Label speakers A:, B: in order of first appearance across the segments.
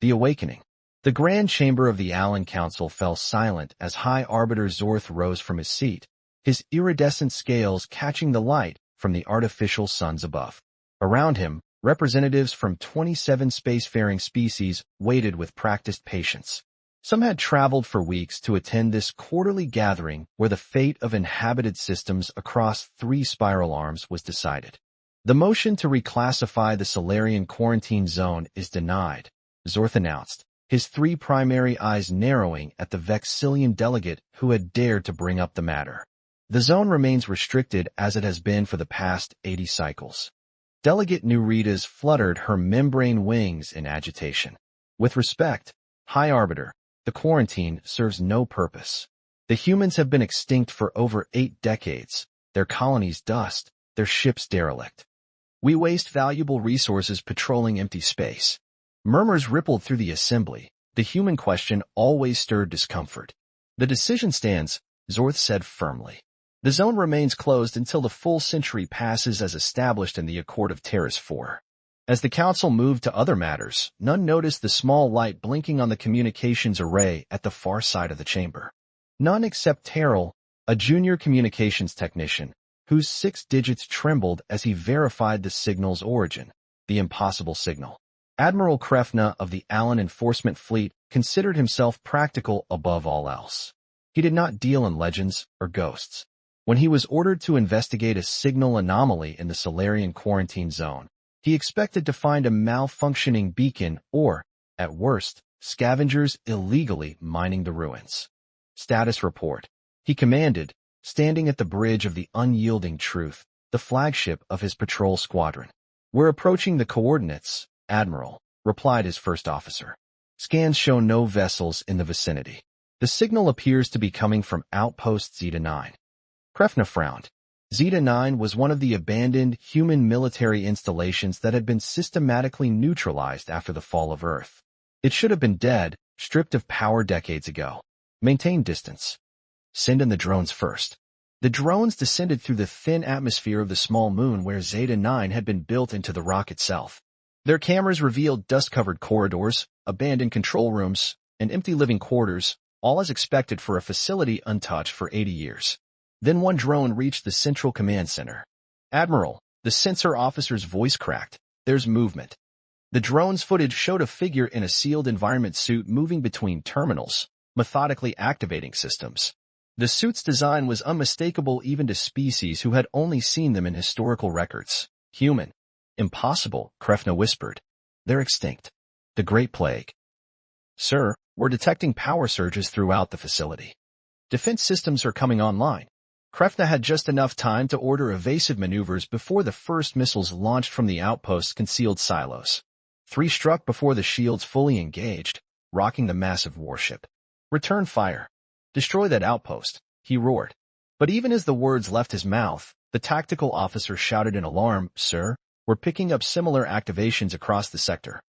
A: The Awakening. The grand chamber of the Galactic Council fell silent as High Arbiter Zorth rose from his seat, his iridescent scales catching the light from the artificial suns above. Around him, representatives from 27 spacefaring species waited with practiced patience. Some had traveled for weeks to attend this quarterly gathering where the fate of inhabited systems across 3 spiral arms was decided. The motion to reclassify the Solarian quarantine zone is denied, Zorth announced, his 3 primary eyes narrowing at the Vexillian delegate who had dared to bring up the matter. The zone remains restricted as it has been for the past 80 cycles. Delegate Nuritas fluttered her membrane wings in agitation. With respect, High Arbiter, the quarantine serves no purpose. The humans have been extinct for over 8 decades, their colonies dust, their ships derelict. We waste valuable resources patrolling empty space. Murmurs rippled through the assembly. The human question always stirred discomfort. The decision stands, Zorth said firmly. The zone remains closed until the full century passes as established in the Accord of Terrace 4. As the council moved to other matters, none noticed the small light blinking on the communications array at the far side of the chamber. None except Terrell, a junior communications technician, whose 6 digits trembled as he verified the signal's origin, the impossible signal. Admiral Krefna of the Allen Enforcement Fleet considered himself practical above all else. He did not deal in legends or ghosts. When he was ordered to investigate a signal anomaly in the Solarian quarantine zone, he expected to find a malfunctioning beacon or, at worst, scavengers illegally mining the ruins. Status report. He commanded, standing at the bridge of the Unyielding Truth, the flagship of his patrol squadron. We're approaching the coordinates, Admiral, replied his first officer. Scans show no vessels in the vicinity. The signal appears to be coming from Outpost Zeta 9. Krefna frowned. Zeta 9 was one of the abandoned human military installations that had been systematically neutralized after the fall of Earth. It should have been dead, stripped of power decades ago. Maintain distance. Send in the drones first. The drones descended through the thin atmosphere of the small moon where Zeta 9 had been built into the rock itself. Their cameras revealed dust-covered corridors, abandoned control rooms, and empty living quarters, all as expected for a facility untouched for 80 years. Then one drone reached the central command center. Admiral, the sensor officer's voice cracked. There's movement. The drone's footage showed a figure in a sealed environment suit moving between terminals, methodically activating systems. The suit's design was unmistakable even to species who had only seen them in historical records. Human. Impossible, Krefna whispered. They're extinct. The Great Plague. Sir, we're detecting power surges throughout the facility. Defense systems are coming online. Krefna had just enough time to order evasive maneuvers before the first missiles launched from the outpost's concealed silos. 3 struck before the shields fully engaged, rocking the massive warship. Return fire. Destroy that outpost, he roared. But even as the words left his mouth, the tactical officer shouted in alarm, Sir, we're picking up similar activations across the sector.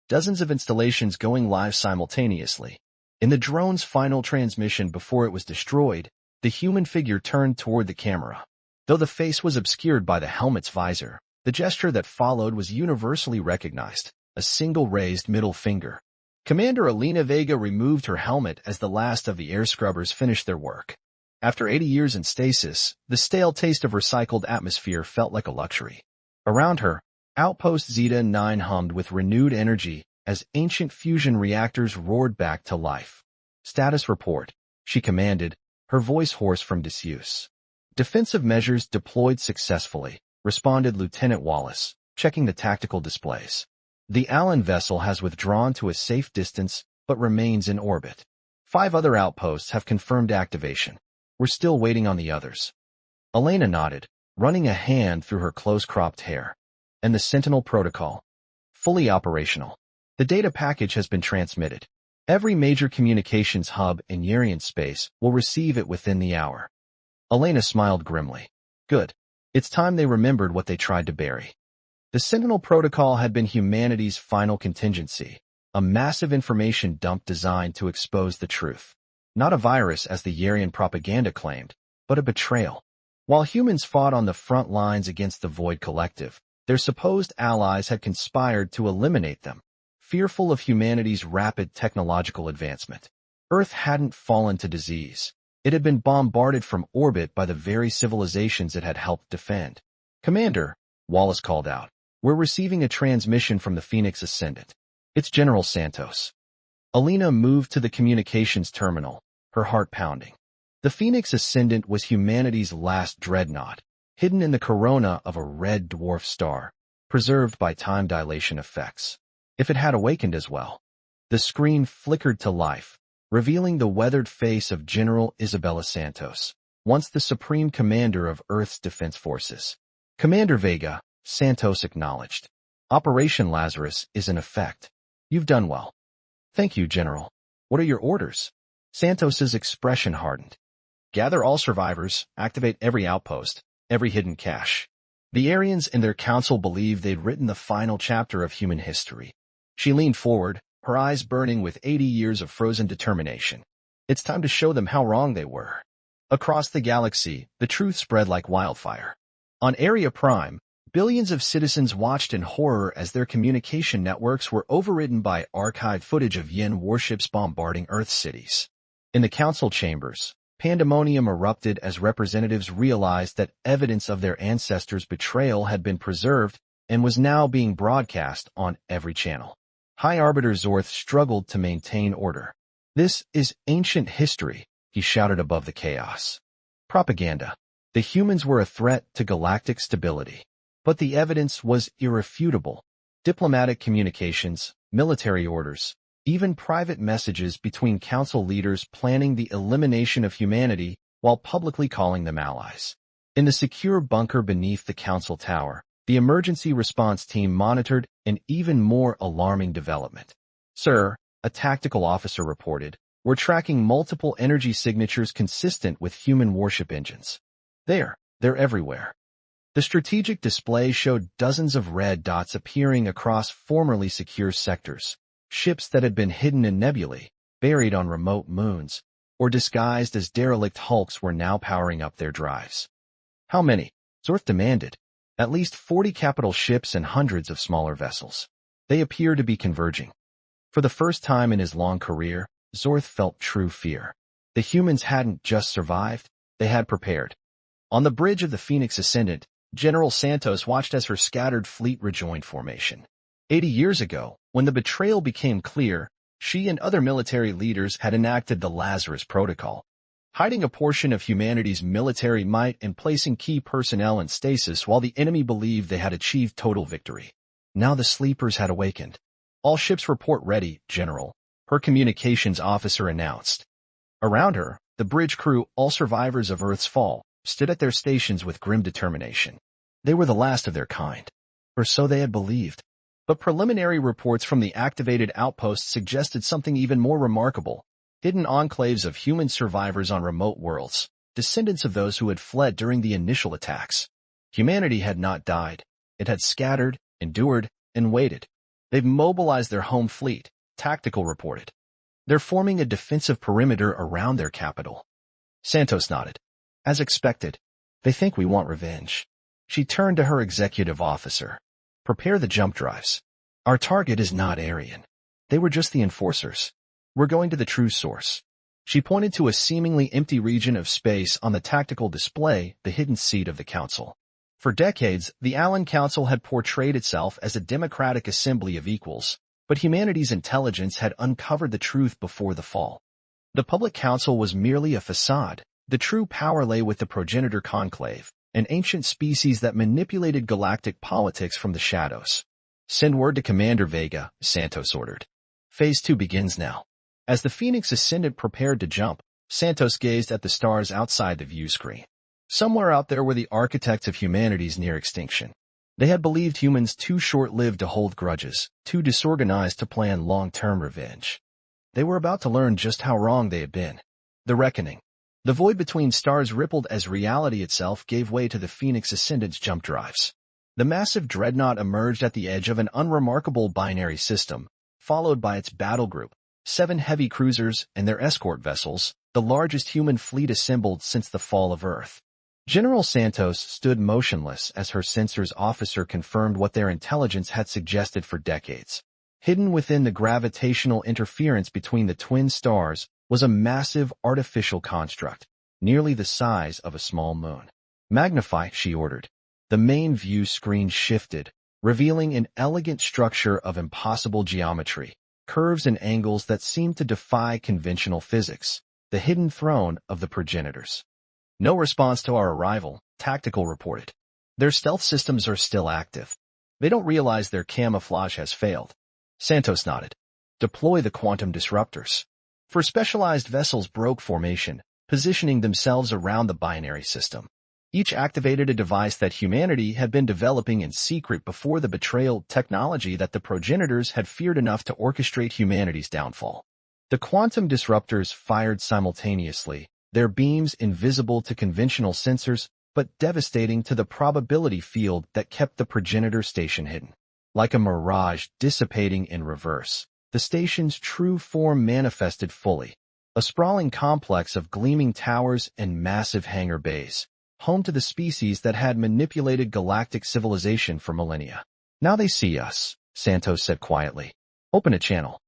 A: Dozens of installations going live simultaneously. In the drone's final transmission before it was destroyed, the human figure turned toward the camera. Though the face was obscured by the helmet's visor, the gesture that followed was universally recognized, a single raised middle finger. Commander Alina Vega removed her helmet as the last of the air scrubbers finished their work. After 80 years in stasis, the stale taste of recycled atmosphere felt like a luxury. Around her, Outpost Zeta 9 hummed with renewed energy as ancient fusion reactors roared back to life. Status report, she commanded, her voice hoarse from disuse. Defensive measures deployed successfully, responded Lieutenant Wallace, checking the tactical displays. The Allen vessel has withdrawn to a safe distance but remains in orbit. 5 other outposts have confirmed activation. We're still waiting on the others. Elena nodded, running a hand through her close-cropped hair. And the Sentinel protocol? Fully operational. The data package has been transmitted. Every major communications hub in Yarian space will receive it within the hour. Elena smiled grimly. Good. It's time they remembered what they tried to bury. The Sentinel protocol had been humanity's final contingency, a massive information dump designed to expose the truth. Not a virus as the Yarian propaganda claimed, but a betrayal. While humans fought on the front lines against the Void Collective, their supposed allies had conspired to eliminate them, fearful of humanity's rapid technological advancement. Earth hadn't fallen to disease. It had been bombarded from orbit by the very civilizations it had helped defend. "Commander," Wallace called out, "we're receiving a transmission from the Phoenix Ascendant. It's General Santos." Alina moved to the communications terminal, her heart pounding. The Phoenix Ascendant was humanity's last dreadnought, hidden in the corona of a red dwarf star, preserved by time dilation effects. If it had awakened as well. The screen flickered to life, revealing the weathered face of General Isabella Santos, once the supreme commander of Earth's defense forces. "Commander Vega," Santos acknowledged. "Operation Lazarus is in effect. You've done well." "Thank you, General. What are your orders?" Santos's expression hardened. "Gather all survivors, activate every outpost, every hidden cache." The Aryans and their council believed they'd written the final chapter of human history. She leaned forward, her eyes burning with 80 years of frozen determination. It's time to show them how wrong they were. Across the galaxy, the truth spread like wildfire. On Area Prime, billions of citizens watched in horror as their communication networks were overridden by archived footage of Yin warships bombarding Earth cities. In the council chambers, pandemonium erupted as representatives realized that evidence of their ancestors' betrayal had been preserved and was now being broadcast on every channel. High Arbiter Zorth struggled to maintain order. "This is ancient history," he shouted above the chaos. "Propaganda. The humans were a threat to galactic stability. But the evidence was irrefutable. Diplomatic communications, military orders, even private messages between council leaders planning the elimination of humanity while publicly calling them allies." In the secure bunker beneath the council tower, the emergency response team monitored an even more alarming development. "Sir," a tactical officer reported, "we're tracking multiple energy signatures consistent with human warship engines. They're everywhere." The strategic display showed dozens of red dots appearing across formerly secure sectors, ships that had been hidden in nebulae, buried on remote moons, or disguised as derelict hulks were now powering up their drives. "How many?" Zorth demanded. "At least 40 capital ships and hundreds of smaller vessels. They appear to be converging." For the first time in his long career, Zorth felt true fear. The humans hadn't just survived, they had prepared. On the bridge of the Phoenix Ascendant, General Santos watched as her scattered fleet rejoined formation. 80 years ago, when the betrayal became clear, she and other military leaders had enacted the Lazarus Protocol, hiding a portion of humanity's military might and placing key personnel in stasis while the enemy believed they had achieved total victory. Now the sleepers had awakened. "All ships report ready, General," her communications officer announced. Around her, the bridge crew, all survivors of Earth's fall, stood at their stations with grim determination. They were the last of their kind, or so they had believed. But preliminary reports from the activated outposts suggested something even more remarkable: hidden enclaves of human survivors on remote worlds, descendants of those who had fled during the initial attacks. Humanity had not died. It had scattered, endured, and waited. "They've mobilized their home fleet," Tactical reported. "They're forming a defensive perimeter around their capital." Santos nodded. "As expected. They think we want revenge." She turned to her executive officer. "Prepare the jump drives. Our target is not Aryan. They were just the enforcers. We're going to the true source." She pointed to a seemingly empty region of space on the tactical display, the hidden seat of the council. For decades, the Allen Council had portrayed itself as a democratic assembly of equals, but humanity's intelligence had uncovered the truth before the fall. The public council was merely a facade. The true power lay with the progenitor conclave, an ancient species that manipulated galactic politics from the shadows. "Send word to Commander Vega," Santos ordered. "Phase 2 begins now." As the Phoenix Ascendant prepared to jump, Santos gazed at the stars outside the view screen. Somewhere out there were the architects of humanity's near extinction. They had believed humans too short-lived to hold grudges, too disorganized to plan long-term revenge. They were about to learn just how wrong they had been. The reckoning. The void between stars rippled as reality itself gave way to the Phoenix Ascendant's jump drives. The massive dreadnought emerged at the edge of an unremarkable binary system, followed by its battle group, 7 heavy cruisers and their escort vessels, the largest human fleet assembled since the fall of Earth. General Santos stood motionless as her sensors officer confirmed what their intelligence had suggested for decades. Hidden within the gravitational interference between the twin stars was a massive artificial construct, nearly the size of a small moon. "Magnify," she ordered. The main view screen shifted, revealing an elegant structure of impossible geometry, curves and angles that seemed to defy conventional physics, the hidden throne of the progenitors. "No response to our arrival," Tactical reported. "Their stealth systems are still active. They don't realize their camouflage has failed." Santos nodded. "Deploy the quantum disruptors." For specialized vessels broke formation, positioning themselves around the binary system. Each activated a device that humanity had been developing in secret before the betrayal, technology that the progenitors had feared enough to orchestrate humanity's downfall. The quantum disruptors fired simultaneously, their beams invisible to conventional sensors, but devastating to the probability field that kept the progenitor station hidden. Like a mirage dissipating in reverse, the station's true form manifested fully, a sprawling complex of gleaming towers and massive hangar bays, home to the species that had manipulated galactic civilization for millennia. "Now they see us," Santos said quietly. "Open a channel."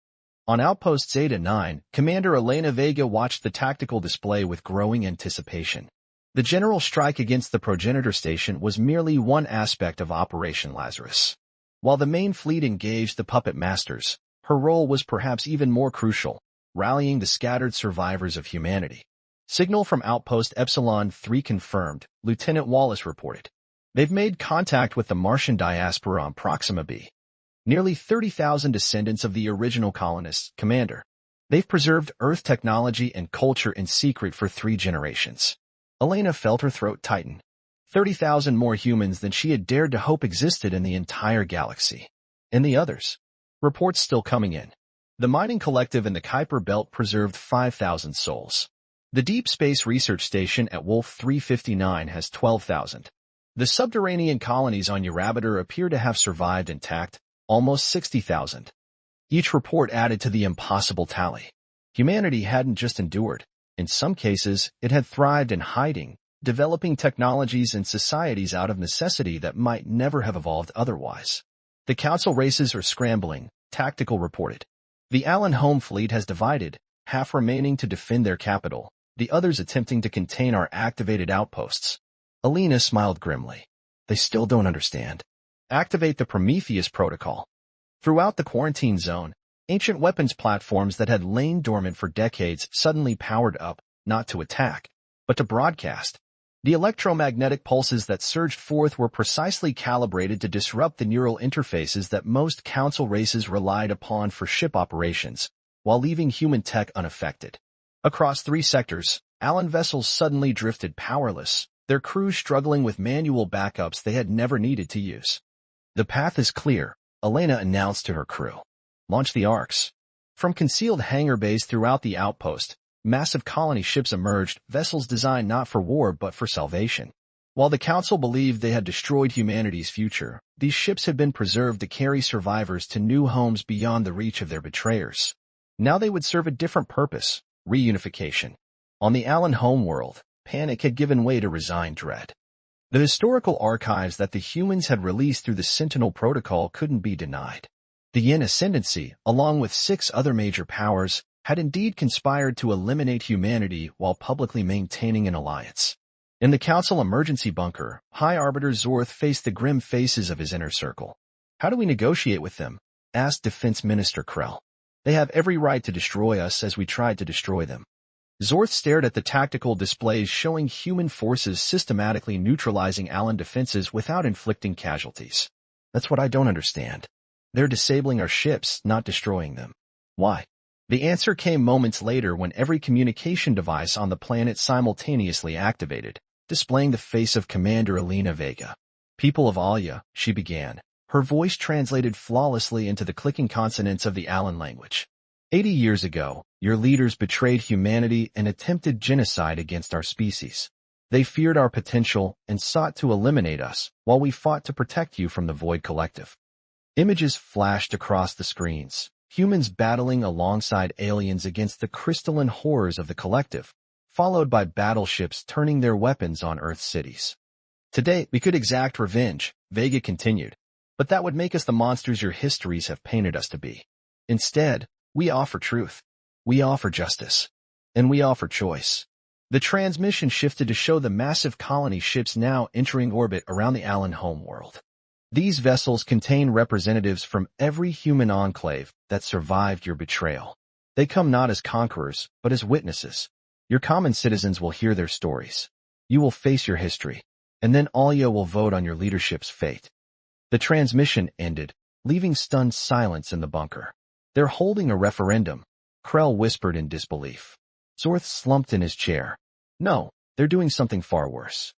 A: On Outpost Zeta 9, Commander Elena Vega watched the tactical display with growing anticipation. The general strike against the progenitor station was merely one aspect of Operation Lazarus. While the main fleet engaged the puppet masters, her role was perhaps even more crucial, rallying the scattered survivors of humanity. "Signal from Outpost Epsilon 3 confirmed," Lieutenant Wallace reported. "They've made contact with the Martian diaspora on Proxima B. Nearly 30,000 descendants of the original colonists, Commander. They've preserved Earth technology and culture in secret for 3 generations." Elena felt her throat tighten. 30,000 more humans than she had dared to hope existed in the entire galaxy. And the others? Reports still coming in. The mining collective in the Kuiper Belt preserved 5,000 souls. The Deep Space Research Station at Wolf 359 has 12,000. The subterranean colonies on Eurabitor appear to have survived intact, almost 60,000. Each report added to the impossible tally. Humanity hadn't just endured. In some cases, it had thrived in hiding, developing technologies and societies out of necessity that might never have evolved otherwise. "The Council races are scrambling," Tactical reported. "The Allen home fleet has divided, half remaining to defend their capital, the others attempting to contain our activated outposts." Elena smiled grimly. "They still don't understand. Activate the Prometheus protocol." Throughout the quarantine zone, ancient weapons platforms that had lain dormant for decades suddenly powered up, not to attack, but to broadcast. The electromagnetic pulses that surged forth were precisely calibrated to disrupt the neural interfaces that most Council races relied upon for ship operations, while leaving human tech unaffected. Across 3 sectors, Allen vessels suddenly drifted powerless, their crews struggling with manual backups they had never needed to use. "The path is clear," Elena announced to her crew. "Launch the arcs." From concealed hangar bays throughout the outpost, massive colony ships emerged, vessels designed not for war but for salvation. While the Council believed they had destroyed humanity's future, these ships had been preserved to carry survivors to new homes beyond the reach of their betrayers. Now they would serve a different purpose: reunification. On the Allen homeworld, panic had given way to resigned dread. The historical archives that the humans had released through the Sentinel Protocol couldn't be denied. The Yin Ascendancy, along with 6 other major powers, had indeed conspired to eliminate humanity while publicly maintaining an alliance. In the Council emergency bunker, High Arbiter Zorth faced the grim faces of his inner circle. "How do we negotiate with them?" asked Defense Minister Krell. "They have every right to destroy us as we tried to destroy them." Zorth stared at the tactical displays showing human forces systematically neutralizing Allen defenses without inflicting casualties. "That's what I don't understand. They're disabling our ships, not destroying them. Why?" The answer came moments later when every communication device on the planet simultaneously activated, displaying the face of Commander Elena Vega. "People of Alia," she began, her voice translated flawlessly into the clicking consonants of the Allen language. 80 years ago, your leaders betrayed humanity and attempted genocide against our species. They feared our potential and sought to eliminate us, while we fought to protect you from the Void Collective." Images flashed across the screens, humans battling alongside aliens against the crystalline horrors of the Collective, followed by battleships turning their weapons on Earth's cities. "Today, we could exact revenge," Vega continued. But that would make us the monsters your histories have painted us to be. Instead, we offer truth. We offer justice. And we offer choice. The transmission shifted to show the massive colony ships now entering orbit around the Allen homeworld. These vessels contain representatives from every human enclave that survived your betrayal. They come not as conquerors, but as witnesses. Your common citizens will hear their stories. You will face your history, and then Alia will vote on your leadership's fate. The transmission ended, leaving stunned silence in the bunker. They're holding a referendum, Krell whispered in disbelief. Zorth slumped in his chair. No, they're doing something far worse.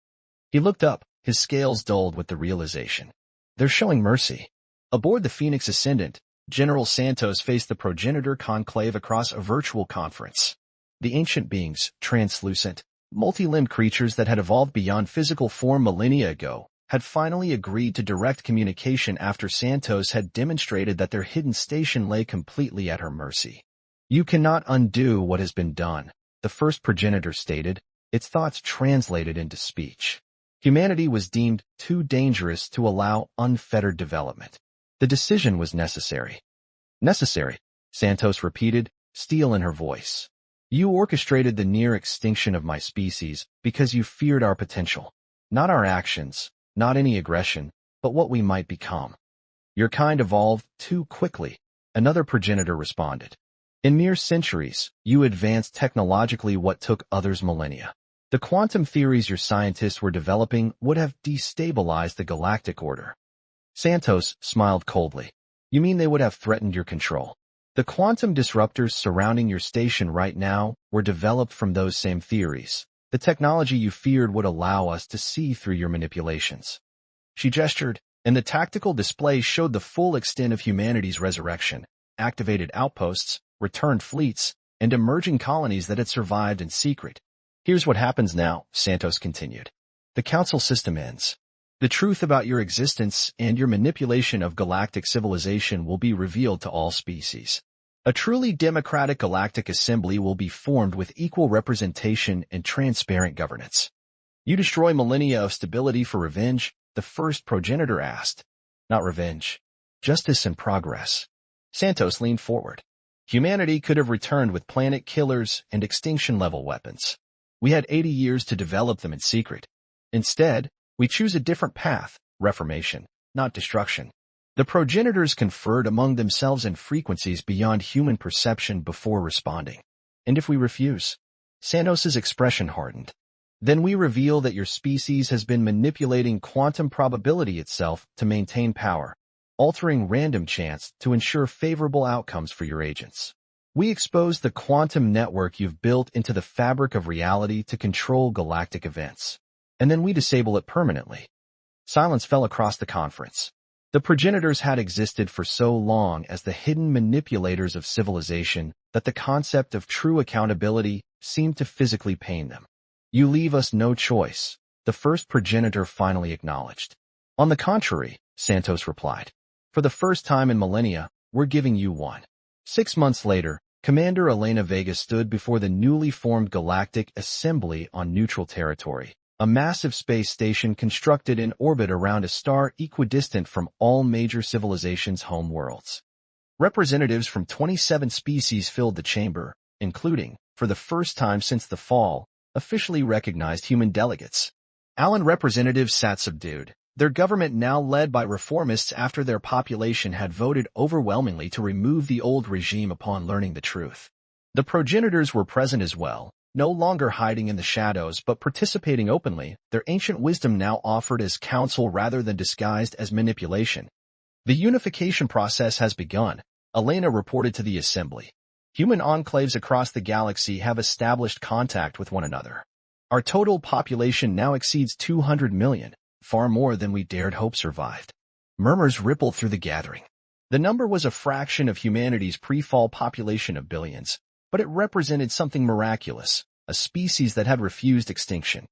A: He looked up, his scales dulled with the realization. They're showing mercy. Aboard the Phoenix Ascendant, General Santos faced the progenitor conclave across a virtual conference. The ancient beings, translucent, multi-limbed creatures that had evolved beyond physical form millennia ago, had finally agreed to direct communication after Santos had demonstrated that their hidden station lay completely at her mercy. You cannot undo what has been done, the first progenitor stated, its thoughts translated into speech. Humanity was deemed too dangerous to allow unfettered development. The decision was necessary. Necessary, Santos repeated, steel in her voice. You orchestrated the near extinction of my species because you feared our potential. Not our actions, not any aggression, but what we might become. Your kind evolved too quickly, another progenitor responded. In mere centuries, you advanced technologically what took others millennia. The quantum theories your scientists were developing would have destabilized the galactic order. Santos smiled coldly. You mean they would have threatened your control? The quantum disruptors surrounding your station right now were developed from those same theories. The technology you feared would allow us to see through your manipulations. She gestured, and the tactical display showed the full extent of humanity's resurrection, activated outposts, returned fleets, and emerging colonies that had survived in secret. Here's what happens now, Santos continued. The council system ends. The truth about your existence and your manipulation of galactic civilization will be revealed to all species. A truly democratic galactic assembly will be formed with equal representation and transparent governance. You destroy millennia of stability for revenge? The first progenitor asked. Not revenge. Justice and progress. Santos leaned forward. Humanity could have returned with planet killers and extinction-level weapons. We had 80 years to develop them in secret. Instead, we choose a different path, reformation, not destruction. The progenitors conferred among themselves in frequencies beyond human perception before responding. And if we refuse? Santos' expression hardened. Then we reveal that your species has been manipulating quantum probability itself to maintain power, altering random chance to ensure favorable outcomes for your agents. We expose the quantum network you've built into the fabric of reality to control galactic events. And then we disable it permanently. Silence fell across the conference. The progenitors had existed for so long as the hidden manipulators of civilization that the concept of true accountability seemed to physically pain them. You leave us no choice, the first progenitor finally acknowledged. On the contrary, Santos replied. For the first time in millennia, we're giving you one. 6 months later, Commander Elena Vega stood before the newly formed Galactic Assembly on neutral territory, a massive space station constructed in orbit around a star equidistant from all major civilizations' home worlds. Representatives from 27 species filled the chamber, including, for the first time since the fall, officially recognized human delegates. Allen representatives sat subdued, their government now led by reformists after their population had voted overwhelmingly to remove the old regime upon learning the truth. The progenitors were present as well, no longer hiding in the shadows but participating openly, their ancient wisdom now offered as counsel rather than disguised as manipulation. The unification process has begun, Elena reported to the assembly. Human enclaves across the galaxy have established contact with one another. Our total population now exceeds 200 million, far more than we dared hope survived. Murmurs rippled through the gathering. The number was a fraction of humanity's pre-fall population of billions, but it represented something miraculous, a species that had refused extinction.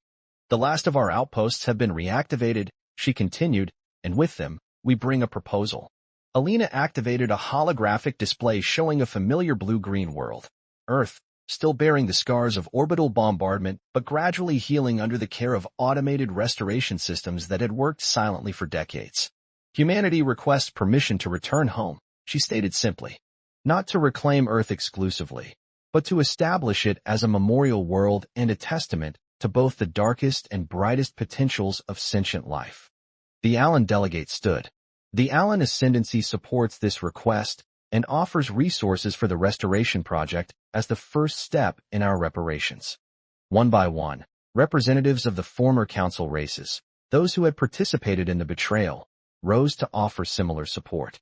A: The last of our outposts have been reactivated, she continued, and with them, we bring a proposal. Alina activated a holographic display showing a familiar blue-green world. Earth, still bearing the scars of orbital bombardment but gradually healing under the care of automated restoration systems that had worked silently for decades. Humanity requests permission to return home, she stated simply. Not to reclaim Earth exclusively, but to establish it as a memorial world and a testament to both the darkest and brightest potentials of sentient life. The Allen delegate stood. The Allen ascendancy supports this request and offers resources for the restoration project as the first step in our reparations. One by one, representatives of the former council races, those who had participated in the betrayal, rose to offer similar support.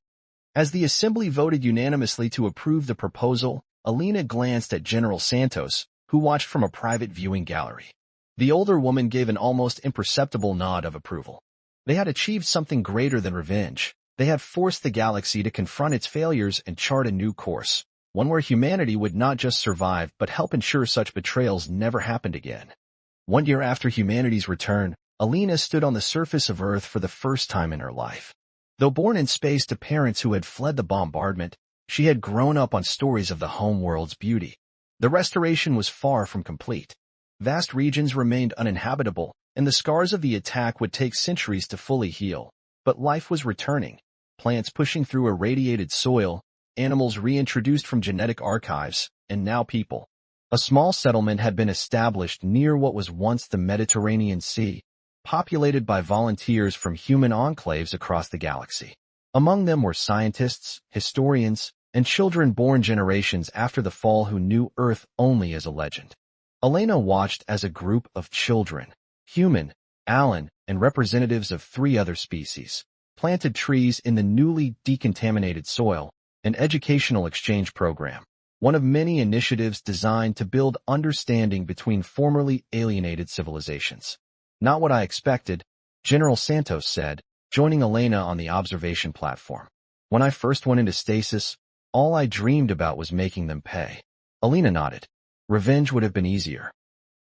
A: As the assembly voted unanimously to approve the proposal, Alina glanced at General Santos, who watched from a private viewing gallery. The older woman gave an almost imperceptible nod of approval. They had achieved something greater than revenge. They had forced the galaxy to confront its failures and chart a new course, one where humanity would not just survive but help ensure such betrayals never happened again. 1 year after humanity's return, Alina stood on the surface of Earth for the first time in her life. Though born in space to parents who had fled the bombardment, she had grown up on stories of the homeworld's beauty. The restoration was far from complete. Vast regions remained uninhabitable, and the scars of the attack would take centuries to fully heal. But life was returning. Plants pushing through irradiated soil, animals reintroduced from genetic archives, and now people. A small settlement had been established near what was once the Mediterranean Sea, populated by volunteers from human enclaves across the galaxy. Among them were scientists, historians, and children born generations after the fall who knew Earth only as a legend. Elena watched as a group of children, human, Allen, and representatives of 3 other species, planted trees in the newly decontaminated soil, an educational exchange program, one of many initiatives designed to build understanding between formerly alienated civilizations. Not what I expected, General Santos said, joining Elena on the observation platform. When I first went into stasis, all I dreamed about was making them pay. Elena nodded. Revenge would have been easier.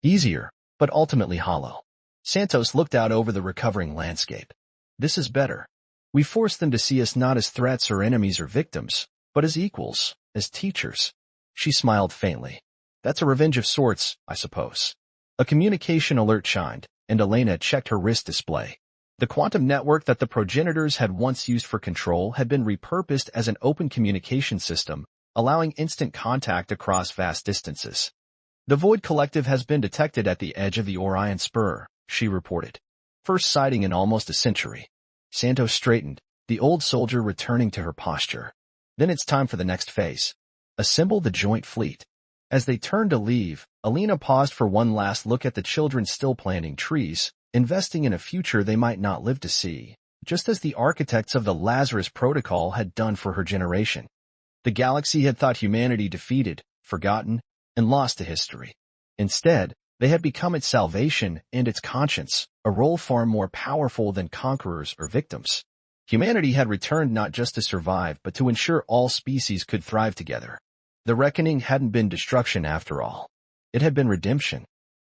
A: Easier, but ultimately hollow. Santos looked out over the recovering landscape. This is better. We forced them to see us not as threats or enemies or victims, but as equals, as teachers. She smiled faintly. That's a revenge of sorts, I suppose. A communication alert chimed, and Elena checked her wrist display. The quantum network that the progenitors had once used for control had been repurposed as an open communication system, allowing instant contact across vast distances. The Void Collective has been detected at the edge of the Orion Spur, she reported. First sighting in almost a century. Santos straightened, the old soldier returning to her posture. Then it's time for the next phase. Assemble the joint fleet. As they turned to leave, Alina paused for one last look at the children still planting trees, investing in a future they might not live to see, just as the architects of the Lazarus Protocol had done for her generation. The galaxy had thought humanity defeated, forgotten, and lost to history. Instead, they had become its salvation and its conscience, a role far more powerful than conquerors or victims. Humanity had returned not just to survive but to ensure all species could thrive together. The reckoning hadn't been destruction after all. It had been redemption.